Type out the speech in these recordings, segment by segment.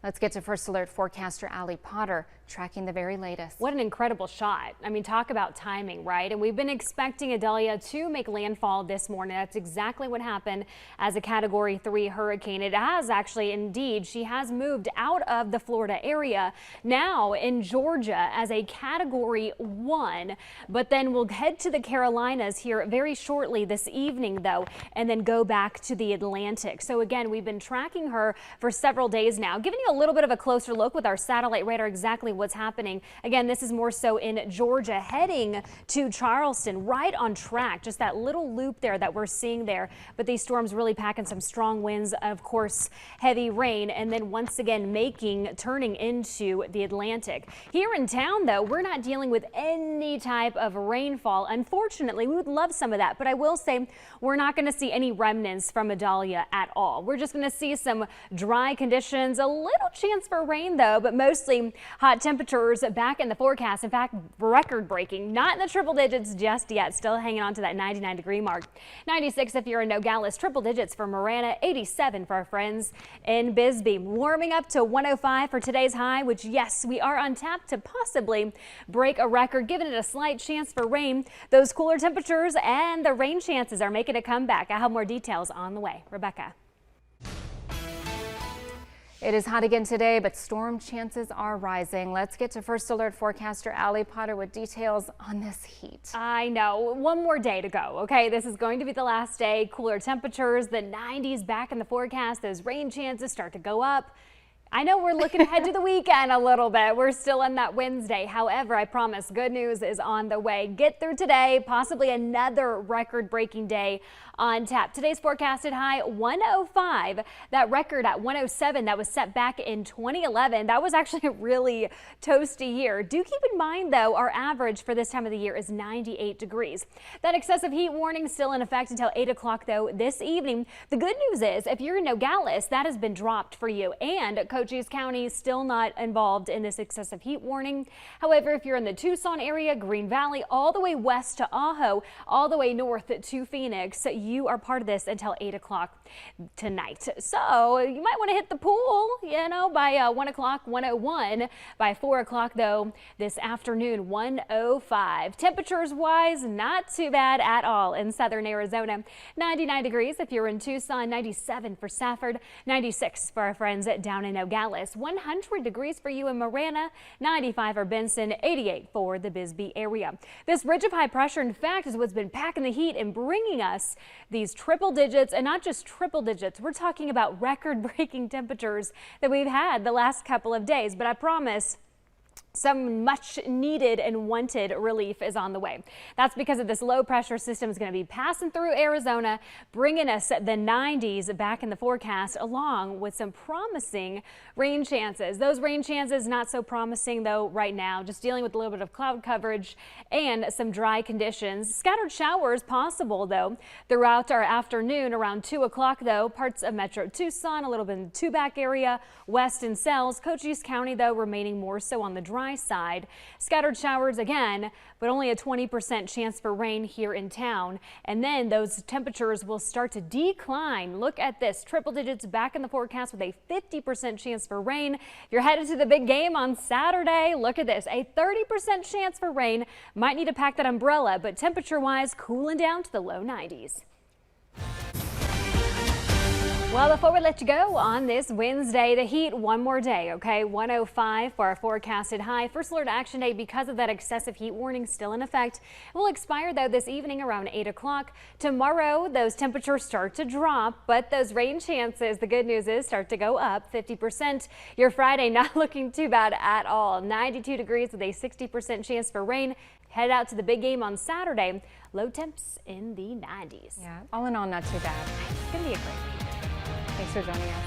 Let's get to First Alert forecaster Allie tracking the very latest. What an incredible shot. I mean, talk about timing, right? And we've been expecting Idalia to make landfall this morning. That's exactly what happened as a Category 3 hurricane. It has actually, indeed, she has moved out of the Florida area, now in Georgia as a Category 1. But then we'll head to the Carolinas here very shortly this evening, though, and then go back to the Atlantic. So again, we've been tracking her for several days now, giving you a little bit of a closer look with our satellite radar exactly what's happening. Again, this is more so in Georgia, heading to Charleston, right on track. Just that little loop there that we're seeing there. But these storms really packing some strong winds, of course, heavy rain, and then once again turning into the Atlantic. Here in town, though, we're not dealing with any type of rainfall. Unfortunately, we would love some of that, but I will say we're not going to see any remnants from Idalia at all. We're just going to see some dry conditions, a little chance for rain, though, but mostly hot temperatures back in the forecast. In fact, record breaking, not in the triple digits just yet, still hanging on to that 99-degree mark. 96 if you're in Nogales, triple digits for Marana, 87 for our friends in Bisbee. Warming up to 105 for today's high, which, yes, we are on tap to possibly break a record, giving it a slight chance for rain. Those cooler temperatures and the rain chances are making a comeback. I have more details on the way. Rebecca. It is hot again today, but storm chances are rising. Let's get to First Alert forecaster Allie with details on this heat. I know, one more day to go. Okay, this is going to be the last day. Cooler temperatures, the 90s back in the forecast. Those rain chances start to go up. I know we're looking ahead to the weekend a little bit. We're still on that Wednesday. However, I promise good news is on the way. Get through today, possibly another record-breaking day on tap. Today's forecasted high 105. That record at 107 that was set back in 2011. That was actually a really toasty year. Do keep in mind, though, our average for this time of the year is 98 degrees. That excessive heat warning still in effect until 8 o'clock, though, this evening. The good news is if you're in Nogales, that has been dropped for you, and Cochise County still not involved in this excessive heat warning. However, if you're in the Tucson area, Green Valley, all the way west to Ajo, all the way north to Phoenix, you are part of this until 8 o'clock tonight. So you might want to hit the pool, you know, by 1 o'clock, 101. By 4 o'clock, though, this afternoon, 105. Temperatures wise, not too bad at all in southern Arizona. 99 degrees if you're in Tucson, 97 for Safford, 96 for our friends down in Nogales, 100 degrees for you in Marana, 95 for Benson, 88 for the Bisbee area. This ridge of high pressure, in fact, is what's been packing the heat and bringing us these triple digits, and not just triple digits. We're talking about record-breaking temperatures that we've had the last couple of days, but I promise some much needed and wanted relief is on the way. That's because of this low pressure system is going to be passing through Arizona, bringing us the 90s back in the forecast, along with some promising rain chances. Those rain chances not so promising, though, right now, just dealing with a little bit of cloud coverage and some dry conditions. Scattered showers possible, though, throughout our afternoon. Around 2 o'clock, though, parts of Metro Tucson, a little bit in the Tubac area, West and Sells. Cochise County, though, remaining more so on the dry side. Scattered showers again, but only a 20% chance for rain here in town. And then those temperatures will start to decline. Look at this, triple digits back in the forecast with a 50% chance for rain. If you're headed to the big game on Saturday, look at this, a 30% chance for rain. Might need to pack that umbrella, but temperature wise, cooling down to the low 90s. Well, before we let you go on this Wednesday, the heat one more day, okay? 105 for our forecasted high. First alert action day because of that excessive heat warning still in effect. It will expire, though, this evening around 8 o'clock. Tomorrow, those temperatures start to drop, but those rain chances, the good news is, start to go up 50%. Your Friday not looking too bad at all. 92 degrees with a 60% chance for rain. Head out to the big game on Saturday. Low temps in the 90s. Yeah, all in all, not too bad. It's going to be a great week. Thanks for joining us.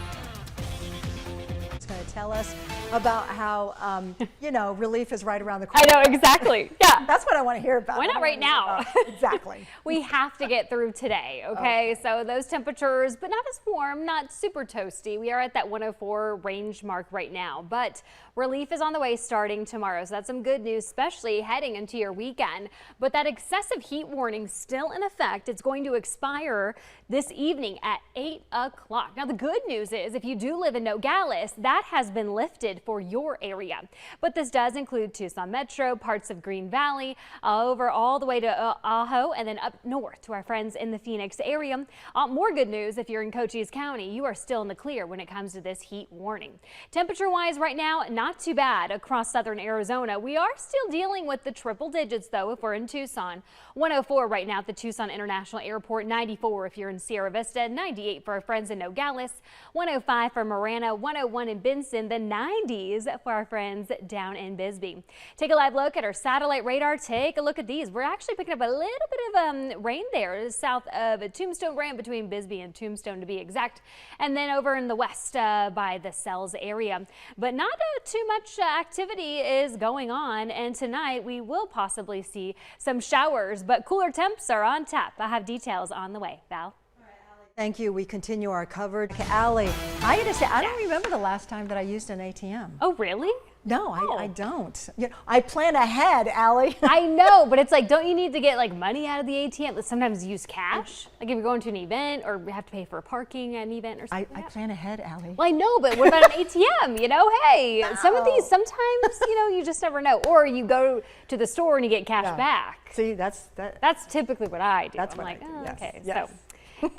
It's going to tell us about how, you know, relief is right around the corner. I know, exactly. Yeah. That's what I want to hear about. Why not right now? Exactly. We have to get through today, okay? So those temperatures, but not as warm, not super toasty. We are at that 104 range mark right now, but relief is on the way starting tomorrow. So that's some good news, especially heading into your weekend. But that excessive heat warning still in effect. It's going to expire this evening at 8 o'clock. Now, the good news is if you do live in Nogales, that that has been lifted for your area. But this does include Tucson Metro, parts of Green Valley, over all the way to Ajo, and then up north to our friends in the Phoenix area. More good news if you're in Cochise County, you are still in the clear when it comes to this heat warning. Temperature wise right now, not too bad across southern Arizona. We are still dealing with the triple digits though if we're in Tucson. 104 right now at the Tucson International Airport, 94 if you're in Sierra Vista, 98 for our friends in Nogales, 105 for Marana, 101 in Benson, the 90s for our friends down in Bisbee. Take a live look at our satellite radar. Take a look at these. We're actually picking up a little bit of rain there south of Tombstone, right between Bisbee and Tombstone to be exact, and then over in the west by the Sells area. But not too much activity is going on, and tonight we will possibly see some showers, but cooler temps are on tap. I have details on the way. Val? Thank you. We continue our coverage. Allie, I gotta say, I don't remember the last time that I used an ATM. Oh, really? No, I don't. You know, I plan ahead, Allie. I know, but it's like, don't you need to get like money out of the ATM? But sometimes use cash. Like if you're going to an event or have to pay for parking at an event or something. I plan ahead, Allie. Well, I know, but what about an ATM? You know, hey, some of these, sometimes, you know, you just never know. Or you go to the store and you get cash back. See, that's typically what I do. That's I'm what like, I do. oh, Yes. okay. Yes. So.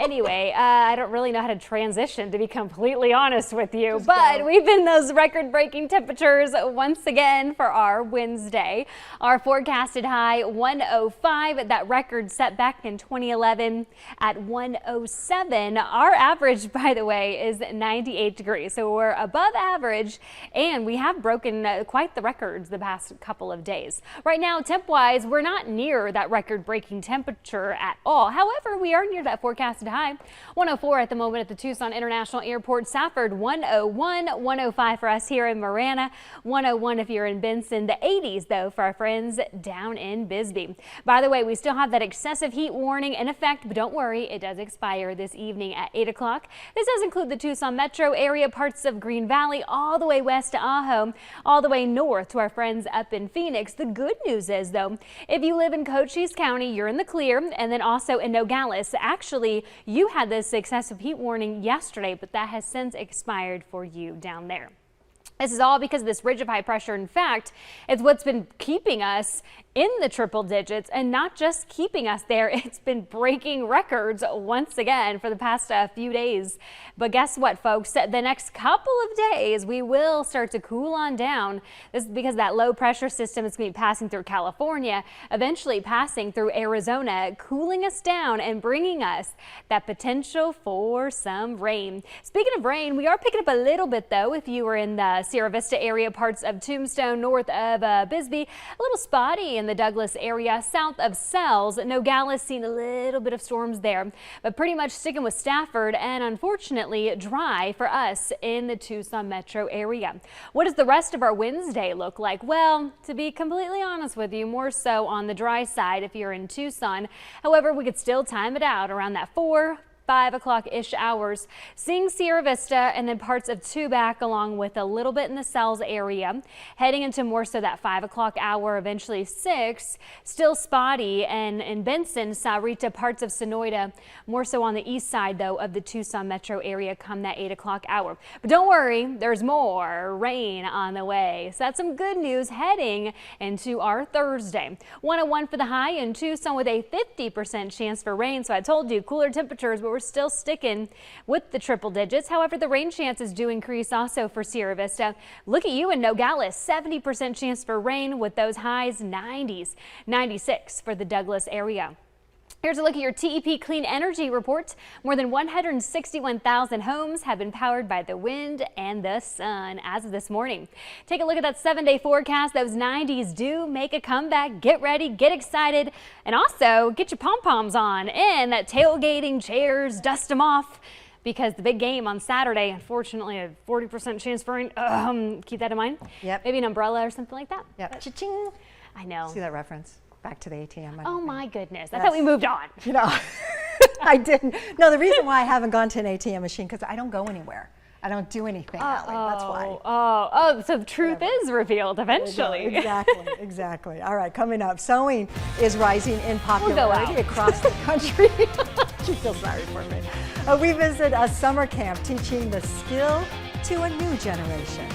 Anyway, I don't really know how to transition, to be completely honest with you, but we've been those record-breaking temperatures once again for our Wednesday. Our forecasted high 105, that record set back in 2011 at 107. Our average, by the way, is 98 degrees, so we're above average, and we have broken quite the records the past couple of days. Right now, temp-wise, we're not near that record-breaking temperature at all. However, we are near that forecast high. 104 at the moment at the Tucson International Airport. Safford 101, 105 for us here in Marana, 101 if you're in Benson. The 80s though for our friends down in Bisbee. By the way, we still have that excessive heat warning in effect, but don't worry, it does expire this evening at 8 o'clock. This does include the Tucson metro area, parts of Green Valley, all the way west to Ajo, all the way north to our friends up in Phoenix. The good news is though, if you live in Cochise County, you're in the clear, and then also in Nogales. Actually, you had this excessive heat warning yesterday, but that has since expired for you down there. This is all because of this ridge of high pressure. In fact, it's what's been keeping us in the triple digits, and not just keeping us there, it's been breaking records once again for the past few days. But guess what, folks? The next couple of days, we will start to cool on down. This is because that low pressure system is going to be passing through California, eventually passing through Arizona, cooling us down and bringing us that potential for some rain. Speaking of rain, we are picking up a little bit though if you were in the Sierra Vista area, parts of Tombstone, north of Bisbee, a little spotty in the Douglas area, south of Sells. Nogales seen a little bit of storms there, but pretty much sticking with Stafford, and unfortunately dry for us in the Tucson metro area. What does the rest of our Wednesday look like? Well, to be completely honest with you, more so on the dry side if you're in Tucson. However, we could still time it out around that 5 o'clock-ish hours, seeing Sierra Vista and then parts of Tubac along with a little bit in the Sells area. Heading into more so that 5 o'clock hour, eventually 6, still spotty, and in Benson, Sahuarita, parts of Sonoita, more so on the east side though of the Tucson metro area come that 8 o'clock hour. But don't worry, there's more rain on the way. So that's some good news heading into our Thursday. 101 for the high in Tucson with a 50% chance for rain. So I told you, cooler temperatures, but we're still sticking with the triple digits. However, the rain chances do increase also for Sierra Vista. Look at you in Nogales, 70% chance for rain with those highs 90s, 96 for the Douglas area. Here's a look at your TEP Clean Energy Report. More than 161,000 homes have been powered by the wind and the sun as of this morning. Take a look at that 7-day forecast. Those 90s do make a comeback. Get ready, get excited, and also get your pom-poms on and that tailgating chairs, dust them off, because the big game on Saturday, unfortunately, a 40% chance for rain. Keep that in mind. Yep. Maybe an umbrella or something like that. Yep. Cha-ching. I know. See that reference? Back to the ATM. Oh my goodness. I thought we moved on. You know, I didn't. No, the reason why I haven't gone to an ATM machine, because I don't go anywhere. I don't do anything, Allie. That's why. So the truth is reveled eventually. Exactly. All right, coming up, sewing is rising in popularity across the country. She feels sorry for me. We visit a summer camp teaching the skill to a new generation.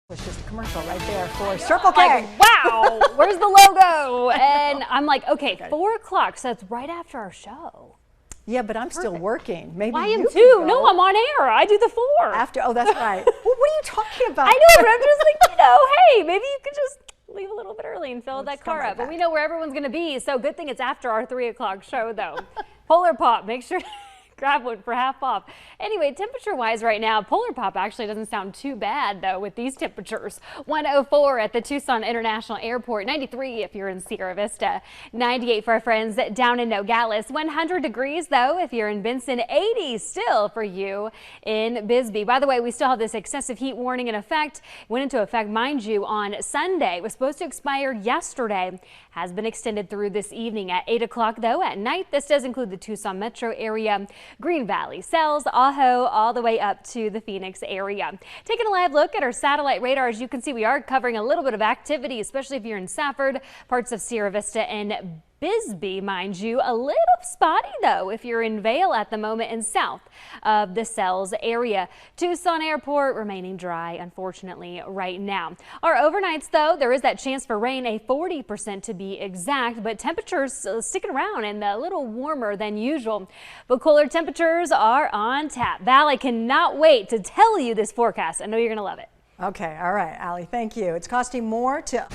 It's just a commercial right there for Circle K. Like, wow, where's the logo? And I'm like, okay, 4 o'clock, so that's right after our show. Yeah, but I'm still working. Maybe I you am can too. go No, I'm on air. I do the 4. after. Oh, that's right. Well, what are you talking about? I know, but I'm just like, hey, maybe you could just leave a little bit early and fill that car right up. But back. we know where everyone's going to be, so good thing it's after our 3 o'clock show, though. Polar Pop, make sure to grab one for half off. Anyway, temperature-wise right now, Polar Pop actually doesn't sound too bad, though, with these temperatures. 104 at the Tucson International Airport, 93 if you're in Sierra Vista, 98 for our friends down in Nogales, 100 degrees, though, if you're in Benson, 80 still for you in Bisbee. By the way, we still have this excessive heat warning in effect. It went into effect, mind you, on Sunday. It was supposed to expire yesterday. Has been extended through this evening at 8 o'clock, though, at night. This does include the Tucson metro area, Green Valley, Sells, Ajo, all the way up to the Phoenix area. Taking a live look at our satellite radar, as you can see, we are covering a little bit of activity, especially if you're in Safford, parts of Sierra Vista and Bisbee, mind you. A little spotty, though, if you're in Vail at the moment and south of the Sells area. Tucson Airport remaining dry, unfortunately, right now. Our overnights, though, there is that chance for rain, a 40% to be exact, but temperatures sticking around and a little warmer than usual. But cooler temperatures are on tap. Val, I cannot wait to tell you this forecast. I know you're going to love it. Okay, all right, Allie, thank you. It's costing more to...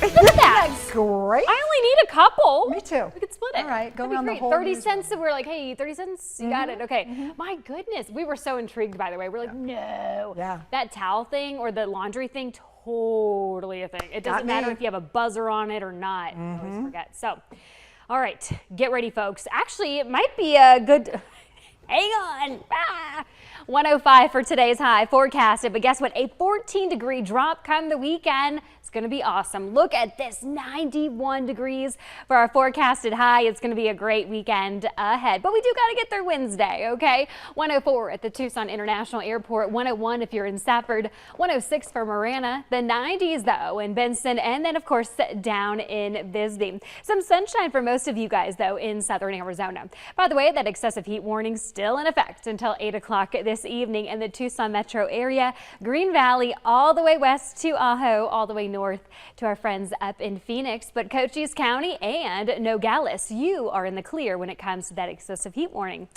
Look at that. Isn't that great? I only need a couple. Me too. We could split it. All right, go That'd be on the great. whole 30 news cents. So we're like, hey, 30 cents? You got it. Okay. My goodness. We were so intrigued, by the way. We're like, no. Yeah. That towel thing or the laundry thing, totally a thing. It doesn't matter if you have a buzzer on it or not. I always forget. So, all right, get ready, folks. Actually, it might be a good... Hang on. 105 for today's high forecasted, but guess what? A 14-degree drop come the weekend. It's going to be awesome. Look at this, 91 degrees for our forecasted high. It's going to be a great weekend ahead, but we do got to get there Wednesday, okay? 104 at the Tucson International Airport, 101 if you're in Safford, 106 for Marana, the 90s though in Benson, and then of course down in Bisbee. Some sunshine for most of you guys though in southern Arizona. By the way, that excessive heat warning still in effect until 8 o'clock this evening in the Tucson metro area, Green Valley all the way west to Ajo, all the way north to our friends up in Phoenix. But Cochise County and Nogales, you are in the clear when it comes to that excessive heat warning.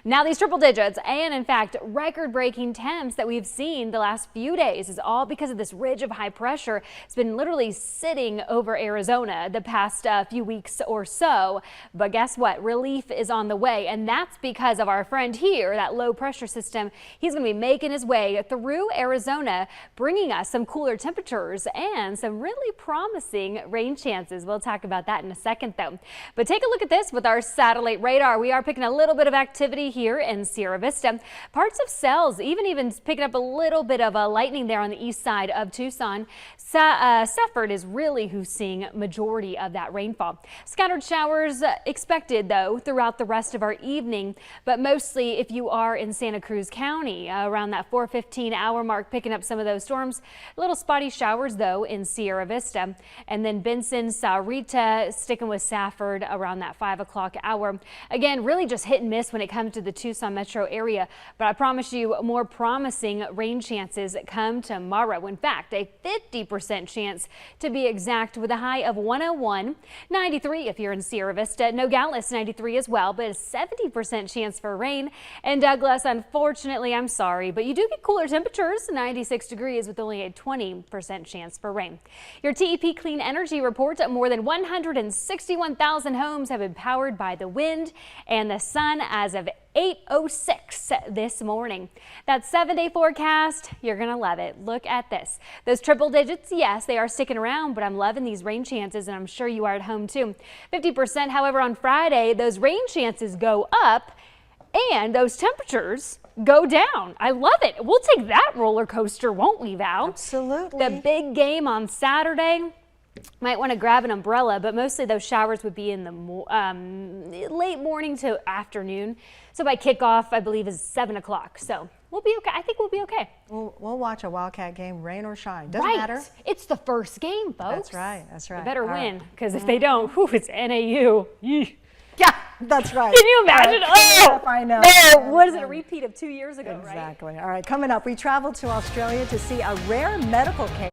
Now these triple digits and in fact record-breaking temps that we've seen the last few days is all because of this ridge of high pressure. It's been literally sitting over Arizona the past few weeks or so. But guess what? Relief is on the way, and that's because of our friend here, that low pressure system. He's going to be making his way through Arizona, bringing us some cooler temperatures and some really promising rain chances. We'll talk about that in a second, though. But take a look at this with our satellite radar. We are picking a little bit of activity here in Sierra Vista. Parts of Sells, even picking up a little bit of a lightning there on the east side of Tucson. Safford is really who's seeing majority of that rainfall. Scattered showers expected, though, throughout the rest of our evening, but mostly if you are in Santa Cruz County around that 4:15 hour mark, picking up some of those storms. Little spotty showers, though, in Sierra Vista. And then Benson, Sahuarita, sticking with Safford around that 5 o'clock hour. Again, really just hit and miss when it comes to the Tucson metro area. But I promise you, more promising rain chances come tomorrow. In fact, a 50% chance to be exact, with a high of 101, 93 if you're in Sierra Vista, Nogales 93 as well, but a 70% chance for rain. And Douglas, unfortunately, I'm sorry, but you do get cooler temperatures, 96 degrees with only a 20% chance for rain. Your TEP Clean Energy report, more than 161,000 homes have been powered by the wind and the sun as of 8:06 this morning. That 7-day forecast, you're going to love it. Look at this. Those triple digits, yes, they are sticking around, but I'm loving these rain chances, and I'm sure you are at home too. 50%, however, on Friday, those rain chances go up and those temperatures go down. I love it. We'll take that roller coaster, won't we, Val? Absolutely. The big game on Saturday. Might want to grab an umbrella, but mostly those showers would be in the late morning to afternoon. So by kickoff, I believe, is 7 o'clock. So we'll be okay. I think we'll be okay. We'll watch a Wildcat game, rain or shine. Doesn't matter. It's the first game, folks. That's right. That's right. They better All win, right. because if they don't, it's NAU. Yee. Yeah, that's right. Can you imagine? Oh, I know. what is it? A repeat of 2 years ago, right? Exactly. All right, coming up, we traveled to Australia to see a rare medical case.